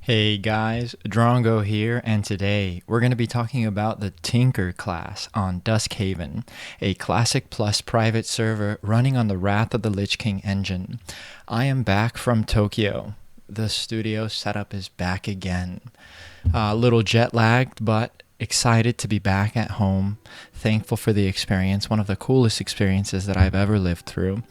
Hey guys, Drongeaux here, and today we're going to be talking about the Tinker class on Duskhaven, a Classic Plus private server running on the Wrath of the Lich King engine. I am back from Tokyo. The studio setup is back again. A little jet lagged, but excited to be back at home. Thankful for the experience, one of the coolest experiences that I've ever lived through.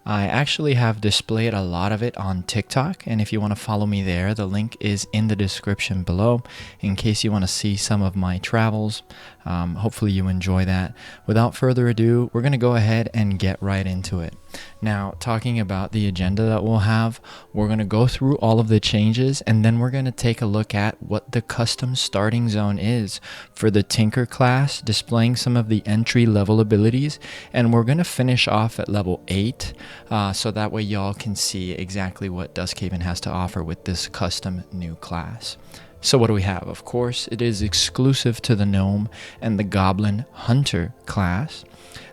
I actually have displayed a lot of it on TikTok, and if you want to follow me there, the link is in the description below in case you want to see some of my travels. Hopefully you enjoy that. Without further ado, we're going to go ahead and get right into it. Now, talking about the agenda that we'll have, we're going to go through all of the changes, and then we're going to take a look at what the custom starting zone is for the Tinker class, displaying some of the entry level abilities, and we're going to finish off at level 8, so that way y'all can see exactly what Duskhaven has to offer with this custom new class. So what do we have? Of course, it is exclusive to the Gnome and the Goblin Hunter class.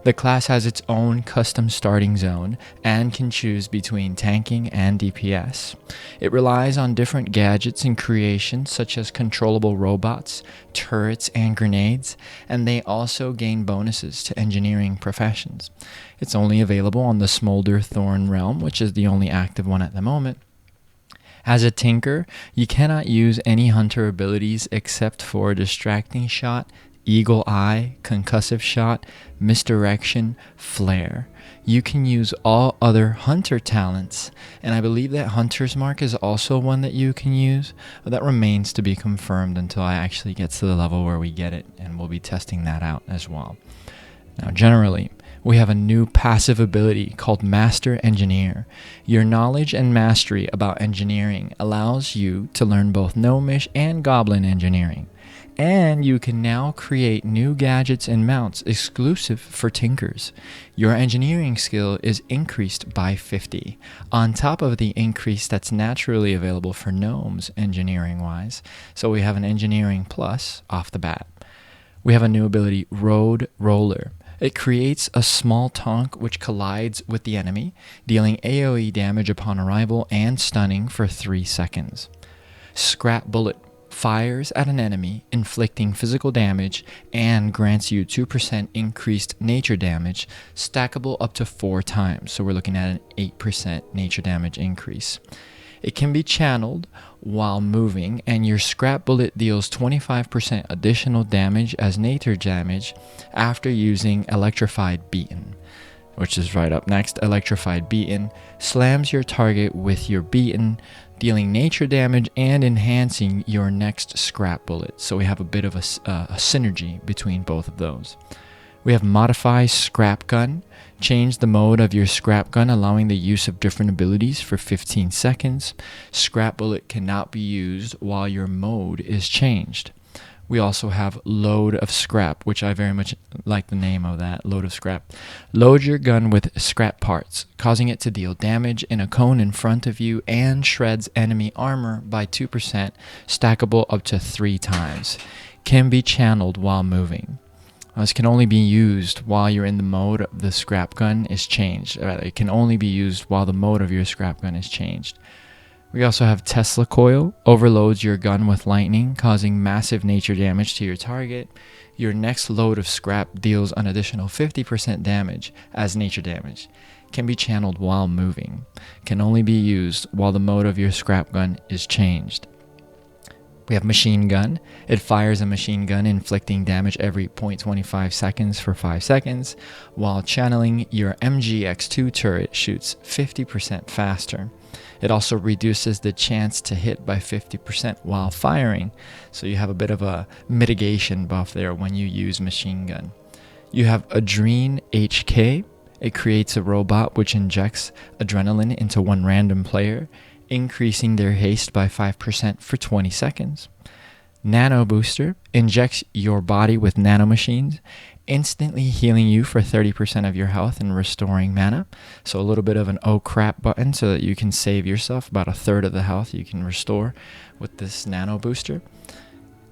The class has its own custom starting zone and can choose between tanking and DPS. It relies on different gadgets and creations such as controllable robots, turrets, and grenades, and they also gain bonuses to engineering professions. It's only available on the Smolder Thorn realm, which is the only active one at the moment. As a Tinker, you cannot use any Hunter abilities except for Distracting Shot, Eagle Eye, Concussive Shot, Misdirection, Flare. You can use all other Hunter talents, and I believe that Hunter's Mark is also one that you can use, but that remains to be confirmed until I actually get to the level where we get it, and we'll be testing that out as well. Now, generally, we have a new passive ability called Master Engineer. Your knowledge and mastery about engineering allows you to learn both Gnomish and Goblin engineering. And you can now create new gadgets and mounts exclusive for Tinkers. Your engineering skill is increased by 50, on top of the increase that's naturally available for Gnomes engineering-wise. So we have an Engineering Plus off the bat. We have a new ability, Road Roller. It creates a small tonk which collides with the enemy, dealing AoE damage upon arrival and stunning for 3 seconds. Scrap Bullet fires at an enemy, inflicting physical damage, and grants you 2% increased nature damage, stackable up to 4 times. So we're looking at an 8% nature damage increase. It can be channeled while moving, and your Scrap Bullet deals 25% additional damage as nature damage after using Electrified Beaten, which is right up next. Electrified Beaten slams your target with your Beaten, dealing nature damage and enhancing your next Scrap Bullet. So we have a bit of a synergy between both of those. We have Modify Scrap Gun. Change the mode of your Scrap Gun, allowing the use of different abilities for 15 seconds. Scrap Bullet cannot be used while your mode is changed. We also have Load of Scrap, which I very much like the name of that, Load of Scrap. Load your gun with scrap parts, causing it to deal damage in a cone in front of you and shreds enemy armor by 2%, stackable up to 3 times. Can be channeled while moving. This can only be used while you're in the mode of the Scrap Gun is changed. It can only be used while the mode of your Scrap Gun is changed. We also have Tesla Coil. Overloads your gun with lightning, causing massive nature damage to your target. Your next load of scrap deals an additional 50% damage as nature damage. Can be channeled while moving. Can only be used while the mode of your Scrap Gun is changed. We have Machine Gun. It fires a machine gun, inflicting damage every 0.25 seconds for 5 seconds, while channeling your MGX2 turret shoots 50% faster. It also reduces the chance to hit by 50% while firing, so you have a bit of a mitigation buff there when you use Machine Gun. You have Adrene HK. It creates a robot which injects adrenaline into one random player, increasing their haste by 5% for 20 seconds. Nano Booster injects your body with nanomachines, instantly healing you for 30% of your health and restoring mana. So a little bit of an oh crap button so that you can save yourself about a third of the health you can restore with this Nano Booster.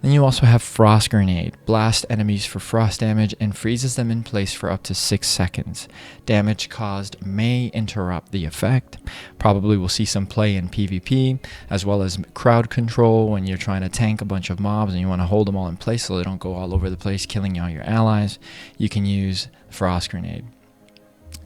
Then you also have Frost Grenade. Blast enemies for frost damage and freezes them in place for up to 6 seconds. Damage caused may interrupt the effect. Probably will see some play in PvP, as well as crowd control when you're trying to tank a bunch of mobs and you want to hold them all in place so they don't go all over the place killing all your allies. You can use Frost Grenade.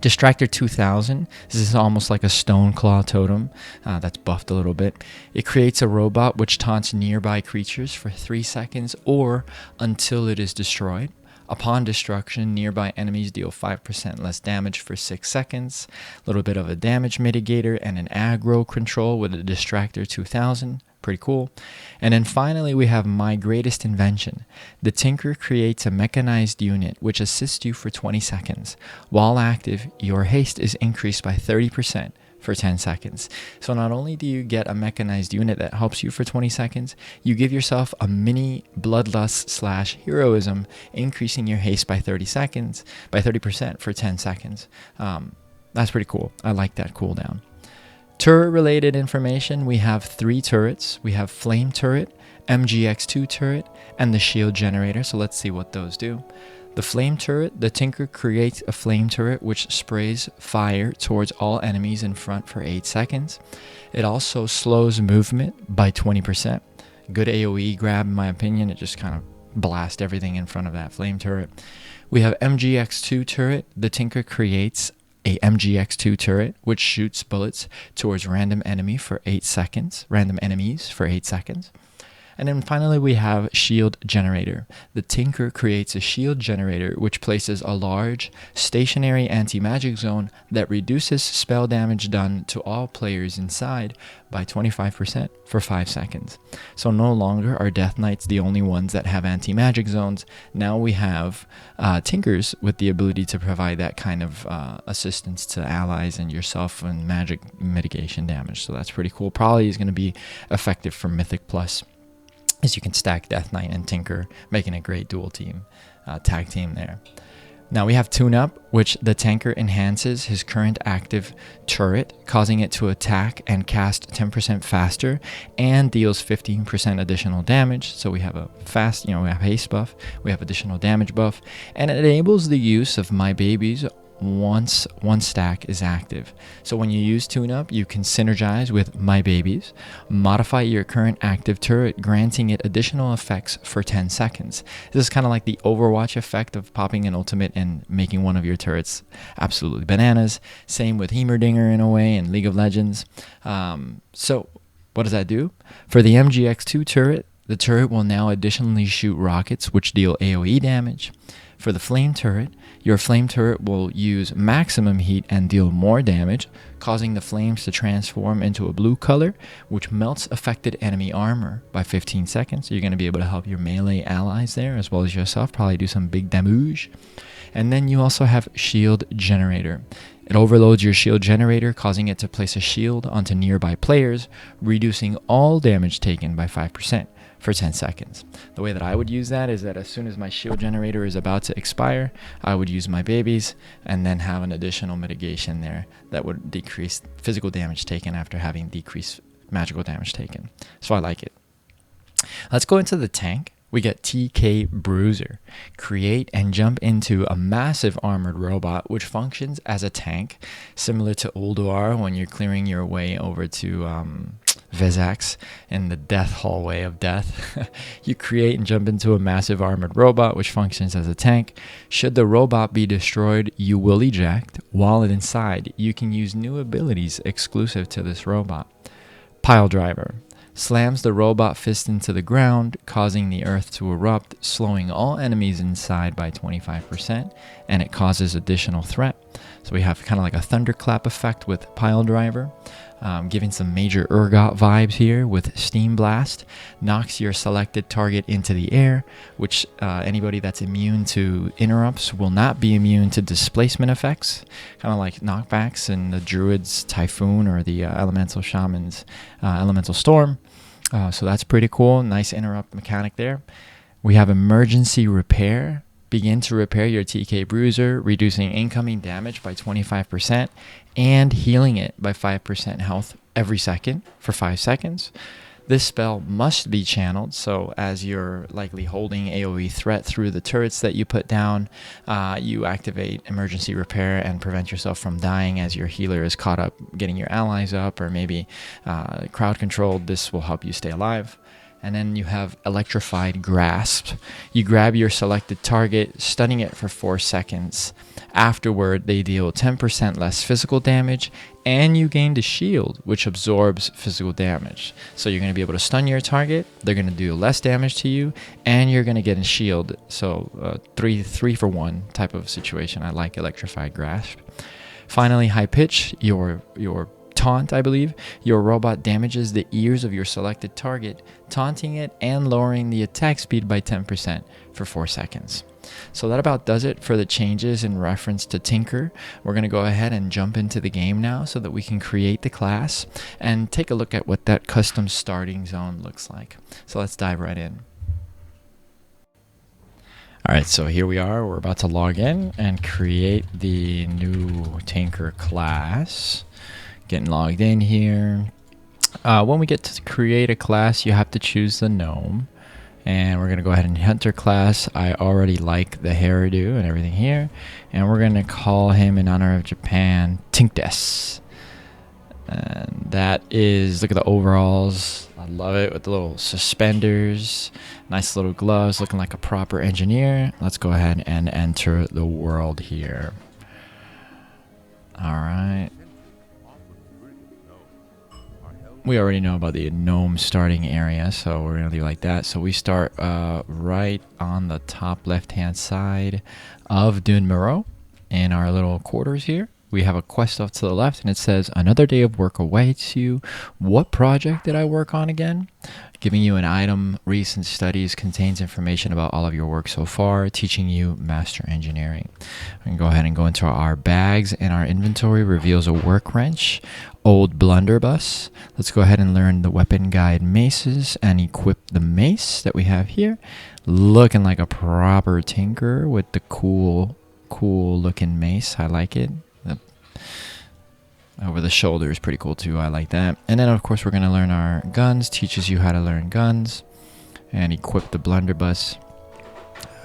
Distractor 2000, this is almost like a stone claw totem that's buffed a little bit. It creates a robot which taunts nearby creatures for 3 seconds or until it is destroyed. Upon destruction, nearby enemies deal 5% less damage for 6 seconds. A little bit of a damage mitigator and an aggro control with a Distractor 2000. Pretty cool. And then finally, we have My Greatest Invention. The Tinker creates a mechanized unit which assists you for 20 seconds. While active, your haste is increased by 30% for 10 seconds. So not only do you get a mechanized unit that helps you for 20 seconds, you give yourself a mini bloodlust / heroism, increasing your haste by 30% for 10 seconds. That's pretty cool. I like that cooldown. Turret related information, we have 3 turrets. We have Flame Turret, MGX2 Turret, and the Shield Generator. So let's see what those do. The Flame Turret, the Tinker creates a Flame Turret which sprays fire towards all enemies in front for 8 seconds. It also slows movement by 20%. Good AoE grab in my opinion. It just kind of blasts everything in front of that Flame Turret. We have MGX2 Turret. The Tinker creates a MGX2 turret which shoots bullets towards random enemies for 8 seconds. And then finally we have Shield Generator. The Tinker creates a Shield Generator which places a large stationary anti-magic zone that reduces spell damage done to all players inside by 25% for 5 seconds. So no longer are Death Knights the only ones that have anti-magic zones. Now we have Tinkers with the ability to provide that kind of assistance to allies and yourself and magic mitigation damage. So that's pretty cool. Probably is going to be effective for Mythic Plus, as you can stack Death Knight and Tinker, making a great dual team, tag team there. Now we have Tune Up, which the Tanker enhances his current active turret, causing it to attack and cast 10% faster and deals 15% additional damage. So we have a fast, we have haste buff, we have additional damage buff, and it enables the use of My Babies once one stack is active. So when you use Tune Up, you can synergize with My Babies, modify your current active turret, granting it additional effects for 10 seconds. This is kind of like the Overwatch effect of popping an ultimate and making one of your turrets absolutely bananas. Same with Heimerdinger in a way in League of Legends. So what does that do? For the MGX2 turret, the turret will now additionally shoot rockets which deal AoE damage. For the Flame Turret, your Flame Turret will use maximum heat and deal more damage, causing the flames to transform into a blue color, which melts affected enemy armor by 15 seconds. So you're going to be able to help your melee allies there, as well as yourself, probably do some big damage. And then you also have Shield Generator. It overloads your Shield Generator, causing it to place a shield onto nearby players, reducing all damage taken by 5%. For 10 seconds. The way that I would use that is that as soon as my Shield Generator is about to expire, I would use My Babies and then have an additional mitigation there that would decrease physical damage taken after having decreased magical damage taken. So I like it. Let's go into the tank. We get TK Bruiser. Create and jump into a massive armored robot which functions as a tank, similar to Ulduar when you're clearing your way over to Vezax in the death hallway of death. You create and jump into a massive armored robot which functions as a tank. Should the robot be destroyed, you will eject. While inside, you can use new abilities exclusive to this robot. Pile Driver. Slams the robot fist into the ground, causing the earth to erupt, slowing all enemies inside by 25%, and it causes additional threat. So we have kind of like a thunderclap effect with Pile Driver, giving some major Urgot vibes here with Steam Blast. Knocks your selected target into the air, which anybody that's immune to interrupts will not be immune to displacement effects, kind of like knockbacks in the Druid's Typhoon or the Elemental Shaman's Elemental Storm. So that's pretty cool. Nice interrupt mechanic there. We have Emergency Repair. Begin to repair your TK Bruiser, reducing incoming damage by 25% and healing it by 5% health every second for 5 seconds. This spell must be channeled, so as you're likely holding AoE threat through the turrets that you put down, you activate emergency repair and prevent yourself from dying as your healer is caught up getting your allies up, or maybe crowd controlled. This will help you stay alive. And then you have Electrified Grasp. You grab your selected target, stunning it for 4 seconds. Afterward, they deal 10% less physical damage, and you gain the shield, which absorbs physical damage. So you're going to be able to stun your target, they're going to do less damage to you, and you're going to get a shield. So three for one type of situation. I like Electrified Grasp. Finally, High Pitch, your taunt, I believe. Your robot damages the ears of your selected target, taunting it and lowering the attack speed by 10% for 4 seconds. So that about does it for the changes in reference to Tinker. We're going to go ahead and jump into the game now so that we can create the class and take a look at what that custom starting zone looks like. So let's dive right in. Alright, so here we are. We're about to log in and create the new Tinker class. Getting logged in here. When we get to create a class, you have to choose the gnome, and we're gonna go ahead and hunter class. I already like the hairdo and everything here, and we're gonna call him in honor of Japan Tinkdes. And that is, look at the overalls. I love it with the little suspenders, nice little gloves, looking like a proper engineer. Let's go ahead and enter the world here. All right. We already know about the gnome starting area, so we're going to leave it like that. So we start right on the top left-hand side of Dunmero in our little quarters here. We have a quest off to the left, and it says, another day of work awaits you. What project did I work on again? Giving you an item, recent studies, contains information about all of your work so far, teaching you master engineering. We can go ahead and go into our bags, and our inventory reveals a workbench, old blunderbuss. Let's go ahead and learn the weapon guide maces and equip the mace that we have here. Looking like a proper tinker with the cool looking mace. I like it. Over the shoulder is pretty cool too. I like that. And then of course we're going to learn our guns. Teaches you how to learn guns and equip the blunderbuss.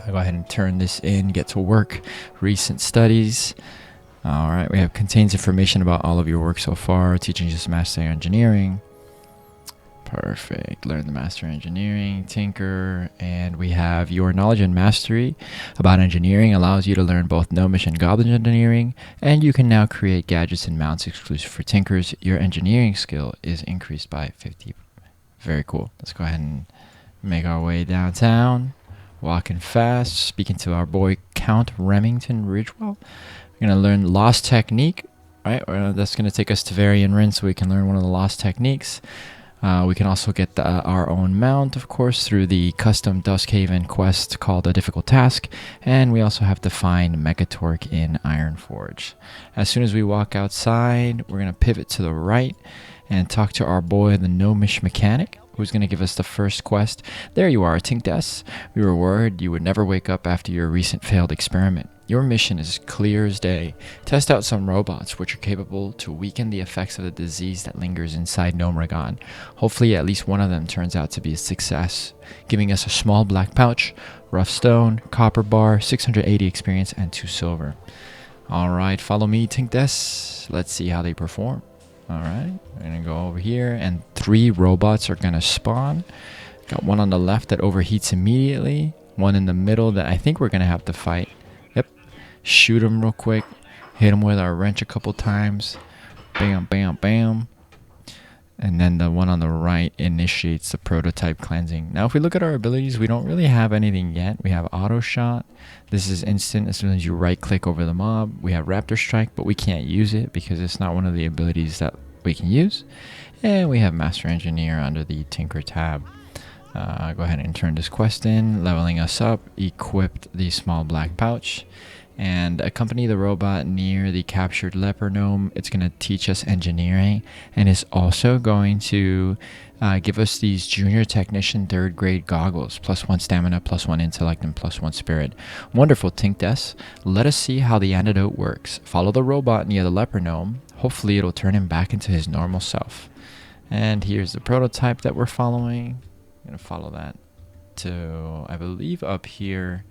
I'll go ahead and turn this in. Get to work. Recent studies. All right. We have contains information about all of your work so far. Teaching you master engineering. Perfect. Learn the master engineering, tinker, and we have your knowledge and mastery about engineering allows you to learn both Gnomish and Goblin engineering, and you can now create gadgets and mounts exclusive for tinkers. Your engineering skill is increased by 50. Very cool. Let's go ahead and make our way downtown. Walking fast, speaking to our boy Count Remington Ridgewell. We're going to learn Lost Technique, right? That's going to take us to Varian Rin so we can learn one of the Lost Techniques. We can also get our own mount, of course, through the custom Duskhaven quest called A Difficult Task, and we also have to find Megatorque in Ironforge. As soon as we walk outside, we're going to pivot to the right and talk to our boy, the Gnomish Mechanic, who's going to give us the first quest. There you are, Tinkdes. We were worried you would never wake up after your recent failed experiment. Your mission is clear as day. Test out some robots which are capable to weaken the effects of the disease that lingers inside Nomergon. Hopefully at least one of them turns out to be a success, giving us a small black pouch, rough stone, copper bar, 680 experience, and 2 silver. Alright, follow me, Tinkdes. Let's see how they perform. Alright, we're going to go over here, and 3 robots are going to spawn. Got one on the left that overheats immediately, one in the middle that I think we're going to have to fight. Shoot him real quick, hit him with our wrench a couple times, bam, bam, bam, and then the one on the right initiates the prototype cleansing. Now if we look at our abilities, we don't really have anything yet. We have auto shot. This is instant as soon as you right click over the mob. We have raptor strike, but we can't use it because it's not one of the abilities that we can use. And we have master engineer under the tinker tab. Go ahead and turn this quest in, leveling us up, equipped the small black pouch, and accompany the robot near the captured leper gnome. It's going to teach us engineering, and it's also going to give us these junior technician 3rd grade goggles, +1 stamina, +1 intellect, and +1 spirit. Wonderful, Tinkdes. Let us see how the antidote works. Follow the robot near the leper gnome. Hopefully it'll turn him back into his normal self. And here's the prototype that we're following. I'm going to follow that to, I believe, up here,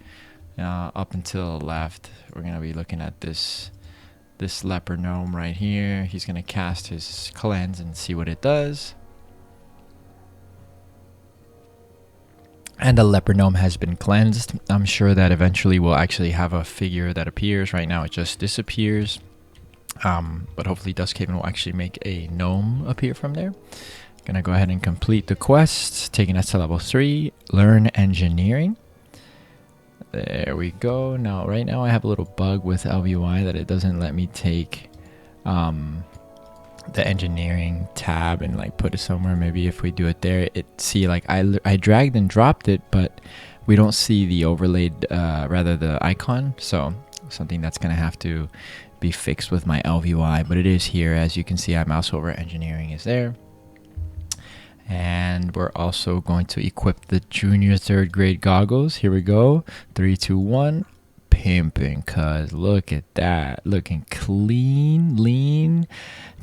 up until the left. We're going to be looking at this leper gnome right here. He's going to cast his cleanse and see what it does. And the leper gnome has been cleansed. I'm sure that eventually we'll actually have a figure that appears. Right now it just disappears. But hopefully Duskhaven will actually make a gnome appear from there. Gonna go ahead and complete the quest, taking us to level 3, learn engineering. There we go. Now, right now I have a little bug with LVY that it doesn't let me take the engineering tab and like put it somewhere. Maybe if we do it there, I dragged and dropped it, but we don't see the overlaid, rather the icon. So something that's gonna have to be fixed with my LVY, but it is here. As you can see, our mouse over engineering is there. And we're also going to equip the junior 3rd grade goggles. Here we go. 3, 2, 1. Pimping, cuz look at that. Looking clean, lean,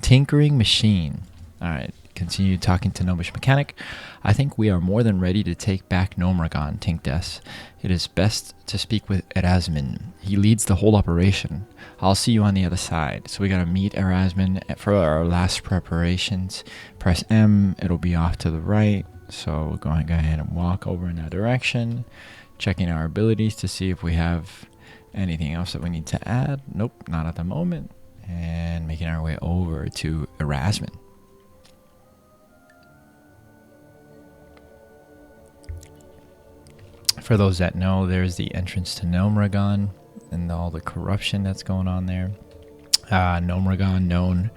tinkering machine. All right. Continue talking to Gnomish Mechanic. I think we are more than ready to take back Nomergon, Tinkdes. It is best to speak with Erasmin. He leads the whole operation. I'll see you on the other side. So we gotta meet Erasmin for our last preparations. Press M, it'll be off to the right. So we're going to go ahead and walk over in that direction. Checking our abilities to see if we have anything else that we need to add. Nope, not at the moment. And making our way over to Erasmin. For those that know, there's the entrance to Nomergon and all the corruption that's going on there. Nomergon, known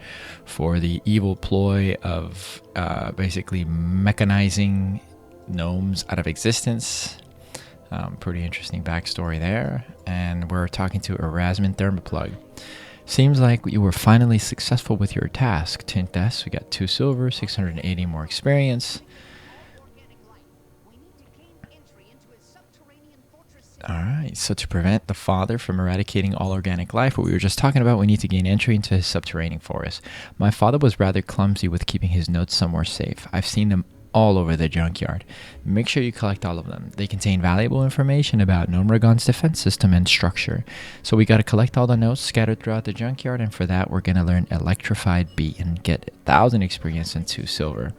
for the evil ploy of basically mechanizing gnomes out of existence. Pretty interesting backstory there. And we're talking to Erasmin Thermoplug. Seems like you were finally successful with your task, Tinkdes. We got 2 silver, 680 more experience. Alright, so to prevent the father from eradicating all organic life, what we were just talking about, we need to gain entry into his subterranean forest. My father was rather clumsy with keeping his notes somewhere safe. I've seen them all over the junkyard. Make sure you collect all of them. They contain valuable information about Nomergon's defense system and structure. So we got to collect all the notes scattered throughout the junkyard, and for that we're going to learn Electrified Beat and get 1,000 experience and 2 silver.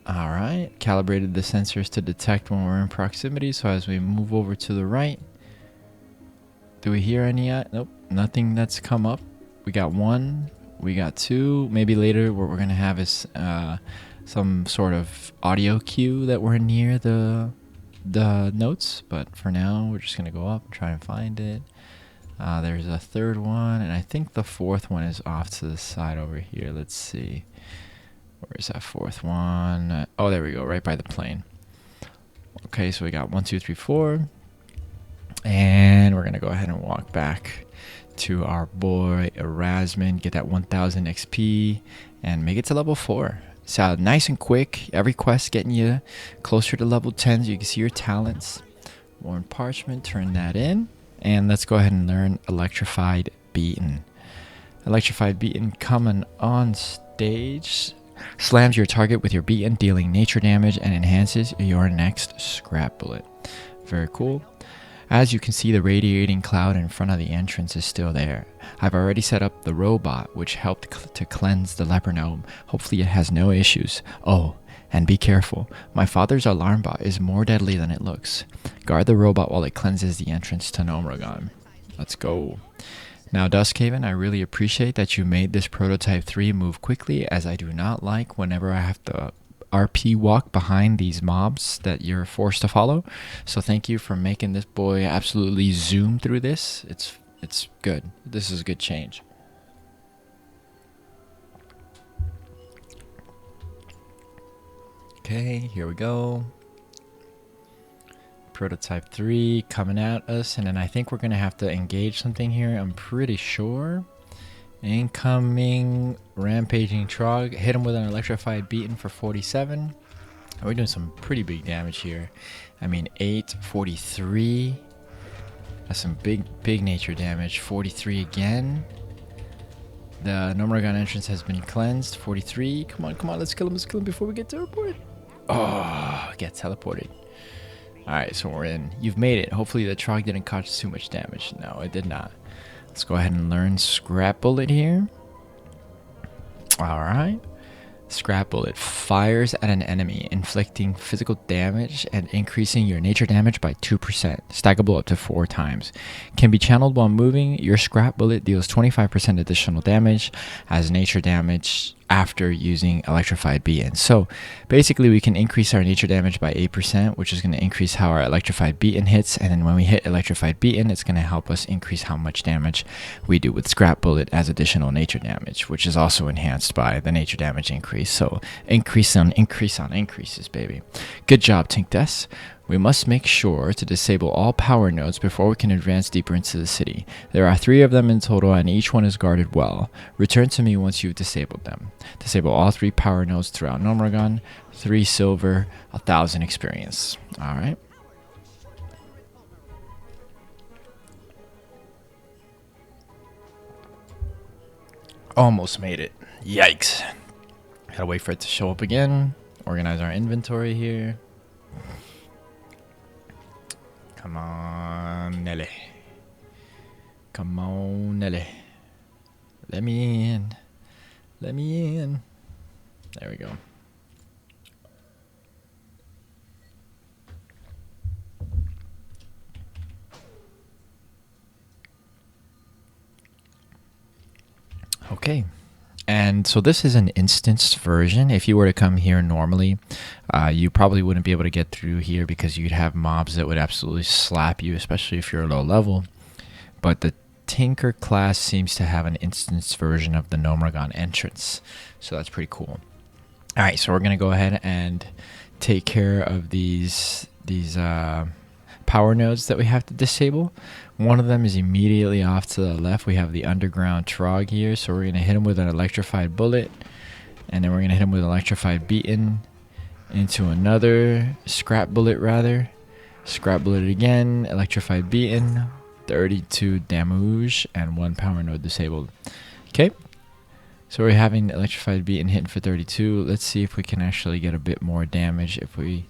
Alright, calibrated the sensors to detect when we're in proximity. So as we move over to the right, do we hear any? Nope, nothing that's come up. We got 1, we got 2. Maybe later what we're going to have is some sort of audio cue that we're near the notes. But for now, we're just going to go up and try and find it. There's a 3rd one, and I think the 4th one is off to the side over here. Let's see. Where's that 4th one? Oh, there we go, right by the plane. Okay, so we got 1, 2, 3, 4. And we're going to go ahead and walk back to our boy Erasmin, get that 1,000 XP, and make it to level 4. So nice and quick. Every quest getting you closer to level 10 so you can see your talents. Worn Parchment, turn that in. And let's go ahead and learn Electrified Beaten. Electrified Beaten coming on stage. Slams your target with your beacon, dealing nature damage, and enhances your next scrap bullet. Very cool. As you can see, the radiating cloud in front of the entrance is still there. I've already set up the robot, which helped to cleanse the leper gnome. Hopefully it has no issues. Oh, and be careful. My father's alarm bot is more deadly than it looks. Guard the robot while it cleanses the entrance to Nomergon. Let's go. Now, Duskhaven, I really appreciate that you made this Prototype 3 move quickly, as I do not like whenever I have to RP walk behind these mobs that you're forced to follow. So thank you for making this boy absolutely zoom through this. It's good. This is a good change. Okay, here we go. Prototype 3 coming at us, and then I think we're gonna have to engage something here. I'm pretty sure. Incoming rampaging Trog. Hit him with an electrified beaten for 47. We're doing some pretty big damage here. I mean, 8, 43. That's some big nature damage. 43 again. The Nomergon Entrance has been cleansed. 43. Come on, come on. Let's kill him. Let's kill him before we get teleported. Oh, get teleported. Alright, so we're in. You've made it. Hopefully the Trog didn't cause too much damage. No, it did not. Let's go ahead and learn Scrap Bullet here. Alright. Scrap Bullet fires at an enemy, inflicting physical damage and increasing your nature damage by 2%, stackable up to 4 times. Can be channeled while moving. Your Scrap Bullet deals 25% additional damage as nature damage after using Electrified Beaten. So basically we can increase our nature damage by 8%, which is going to increase how our Electrified Beaten hits, and then when we hit Electrified Beaten, it's going to help us increase how much damage we do with Scrap Bullet as additional nature damage, which is also enhanced by the nature damage increase. So increase on increase on increases, baby. Good job, Tinkdes. We must make sure to disable all power nodes before we can advance deeper into the city. There are 3 of them in total and each one is guarded well. Return to me once you've disabled them. Disable all 3 power nodes throughout Nomergon. 3 silver, 1,000 experience. Alright. Almost made it. Yikes. Gotta wait for it to show up again. Organize our inventory here. Come on, Nelly. Come on, Nelly. Let me in. Let me in. There we go. Okay. And so this is an instanced version. If you were to come here normally, you probably wouldn't be able to get through here because you'd have mobs that would absolutely slap you, especially if you're low level. But the Tinker class seems to have an instanced version of the Nomergon Entrance. So that's pretty cool. All right, so we're going to go ahead and take care of these power nodes that we have to disable. One of them is immediately off to the left. We have the underground Trog here, so we're going to hit him with an electrified bullet, and then we're going to hit him with an electrified beaten into another scrap bullet rather. Scrap bullet again, electrified beaten, 32 damage, and 1 power node disabled. Okay, so we're having electrified beaten hitting for 32. Let's see if we can actually get a bit more damage if we...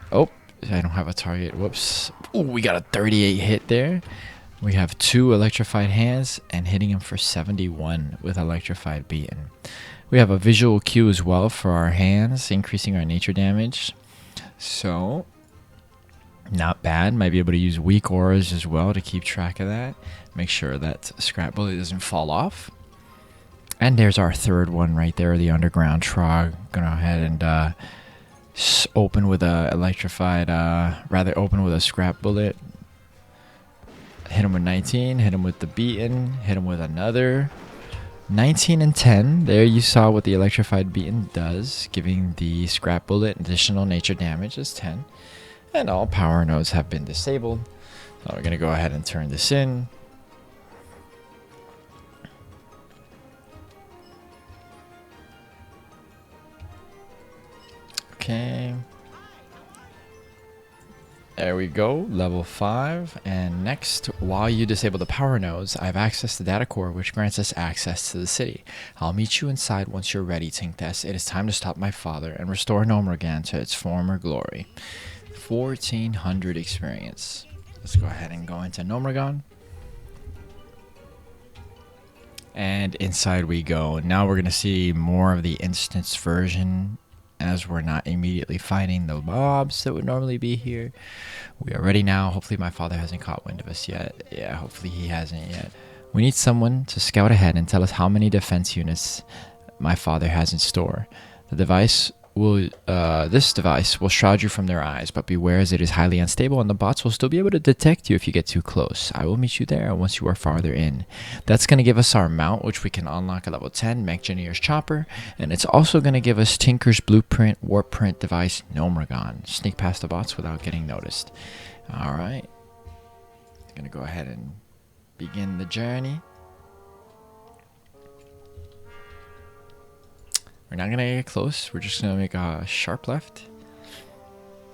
Oh, I don't have a target. Whoops. Oh, we got a 38 hit there. We have 2 electrified hands and hitting him for 71 with electrified beaten. We have a visual cue as well for our hands, increasing our nature damage. So, not bad. Might be able to use weak auras as well to keep track of that. Make sure that scrap bullet doesn't fall off. And there's our 3rd one right there, the underground Trog. Gonna go ahead and open with a electrified, open with a scrap bullet. Hit him with 19, hit him with the beaten, hit him with another 19 and 10. There you saw what the electrified beaten does, giving the scrap bullet additional nature damage as 10. And all power nodes have been disabled. So we're going to go ahead and turn this in. Okay. There we go, level 5. And next, while you disable the power nodes, I have access to data core, which grants us access to the city. I'll meet you inside once you're ready, Tinkdes. It is time to stop my father and restore Nomergon to its former glory. 1400 experience. Let's go ahead and go into Nomergon. And inside we go. Now we're going to see more of the instance version, as we're not immediately fighting the mobs that would normally be here. We are ready now. Hopefully my father hasn't caught wind of us yet. Yeah, hopefully he hasn't yet. We need someone to scout ahead and tell us how many defense units my father has in store. This device will shroud you from their eyes, but beware as it is highly unstable and the bots will still be able to detect you if you get too close. I will meet you there once you are farther in. That's going to give us our mount, which we can unlock at level 10, Mechgineer's Chopper, and it's also going to give us Tinker's Blueprint, Warp Print Device, Nomergon. Sneak past the bots without getting noticed. Alright. Going to go ahead and begin the journey. We're not going to get close. We're just going to make a sharp left.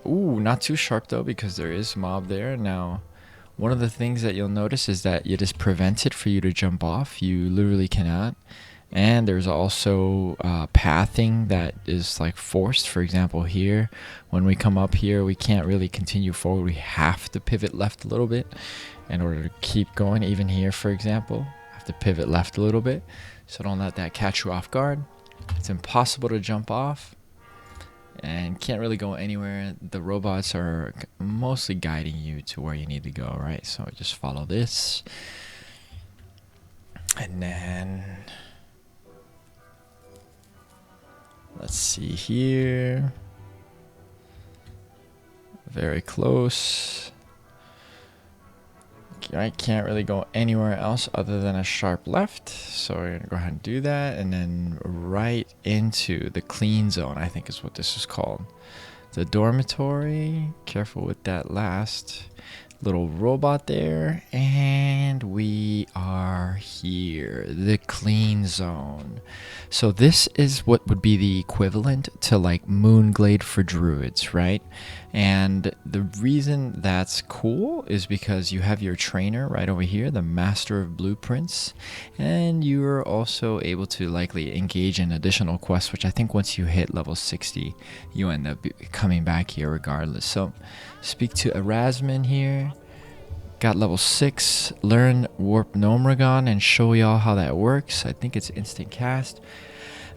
Ooh, not too sharp though, because there is a mob there. Now, One of the things that you'll notice is that it is prevented for you to jump off. You literally cannot. And there's also pathing that is like forced. For example, here, when we come up here, we can't really continue forward. We have to pivot left a little bit in order to keep going. Even here, for example, have to pivot left a little bit. So don't let that catch you off guard. It's impossible to jump off and can't really go anywhere. The robots are mostly guiding you to where you need to go, right? So just follow this. And then let's see here. Very close. I can't really go anywhere else other than a sharp left. So we're going to go ahead and do that. And then right into the clean zone, I think is what this is called. The dormitory. Careful with that last little robot there. And we are here. The clean zone. So this is what would be the equivalent to like Moonglade for druids, right? And the reason that's cool is because you have your trainer right over here, the Master of Blueprints, and you're also able to likely engage in additional quests, which I think once you hit level 60, you end up coming back here regardless. So speak to Erasmus here. Got level 6, learn Warp Nomergon and show y'all how that works. I think it's instant cast.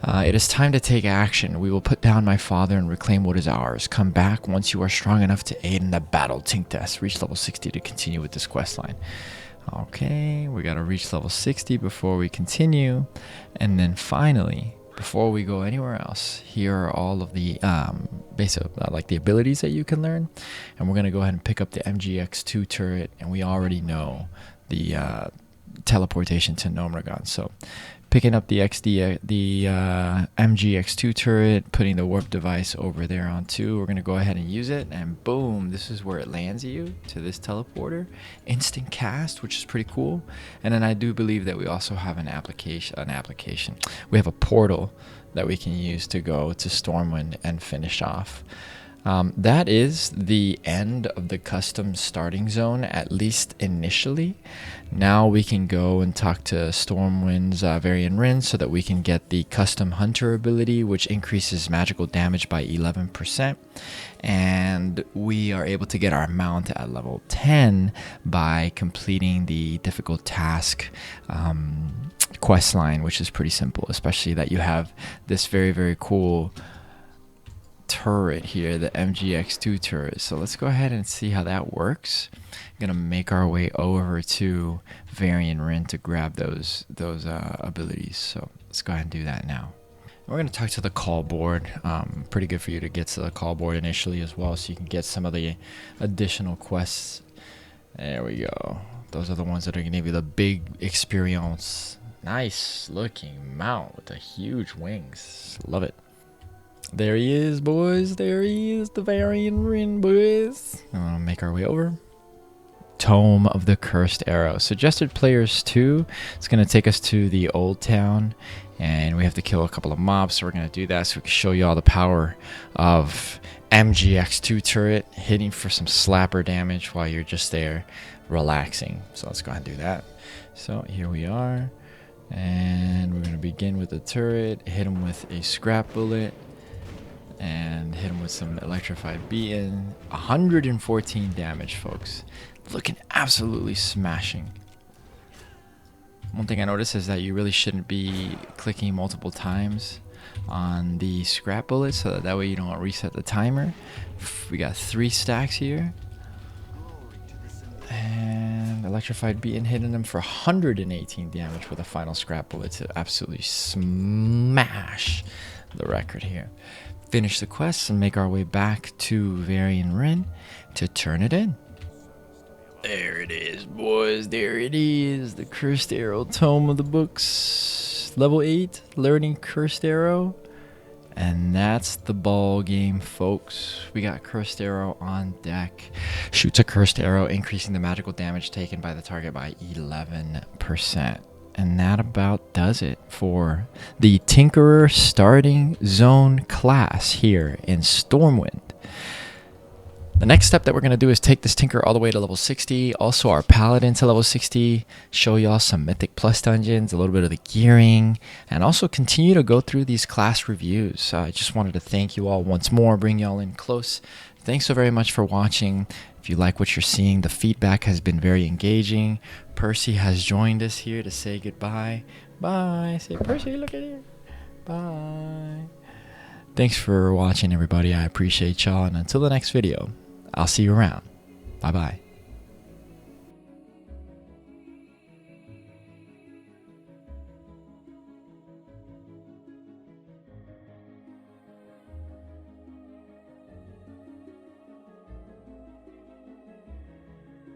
It is time to take action. We will put down my father and reclaim what is ours. Come back once you are strong enough to aid in the battle. Tink test. Reach level 60 to continue with this quest line. Okay, we gotta reach level 60 before we continue. And then finally, before we go anywhere else, here are all of the basic like the abilities that you can learn. And we're gonna go ahead and pick up the MGX2 turret, and we already know the teleportation to Nomergon. So picking up the MGX2 turret, putting the warp device over there on 2. We're going to go ahead and use it, and boom, this is where it lands you to this teleporter. Instant cast, which is pretty cool. And then I do believe that we also have an application. We have a portal that we can use to go to Stormwind and finish off. That is the end of the custom starting zone, at least initially. Now we can go and talk to Stormwind's Varian Rin so that we can get the custom hunter ability, which increases magical damage by 11%. And we are able to get our mount at level 10 by completing the difficult task quest line, which is pretty simple, especially that you have this very, very cool turret here, the MGX2 turret. So let's go ahead and see how that works. We're gonna make our way over to Varian Rin to grab those abilities. So let's go ahead and do that now. We're gonna talk to the call board. Pretty good for you to get to the call board initially as well, so you can get some of the additional quests. There we go. Those are the ones that are gonna give you the big experience. Nice looking mount with the huge wings. Love it. There he is, boys. There he is, the Varian Rin, boys. I'll make our way over. Tome of the Cursed Arrow. Suggested players 2. It's going to take us to the old town, and we have to kill a couple of mobs, so we're going to do that so we can show you all the power of MGX2 turret, hitting for some slapper damage while you're just there relaxing. So let's go ahead and do that. So here we are, and we're going to begin with the turret, hit him with a scrap bullet, and hit him with some electrified beaten. 114 damage, folks. Looking absolutely smashing. One thing I noticed is that you really shouldn't be clicking multiple times on the scrap bullet, so that way you don't reset the timer. We got 3 stacks here. And electrified beaten, hitting them for 118 damage with a final scrap bullet to absolutely smash the record here. Finish the quest and make our way back to Varian Rin to turn it in. There it is, boys. There it is. The Cursed Arrow Tome of the Books. Level 8, learning Cursed Arrow. And that's the ball game, folks. We got Cursed Arrow on deck. Shoots a Cursed Arrow, increasing the magical damage taken by the target by 11%. And that about does it for the Tinkerer starting zone class here in Stormwind. The next step that we're going to do is take this Tinker all the way to level 60, also our Paladin to level 60, show y'all some Mythic Plus dungeons, a little bit of the gearing, and also continue to go through these class reviews. I just wanted to thank you all once more, bring y'all in close. Thanks so very much for watching. If you like what you're seeing, the feedback has been very engaging. Percy has joined us here to say goodbye. Bye. Say, Percy, look at here. Bye. Thanks for watching, everybody. I appreciate y'all, and until the next video, I'll see you around. Bye-bye.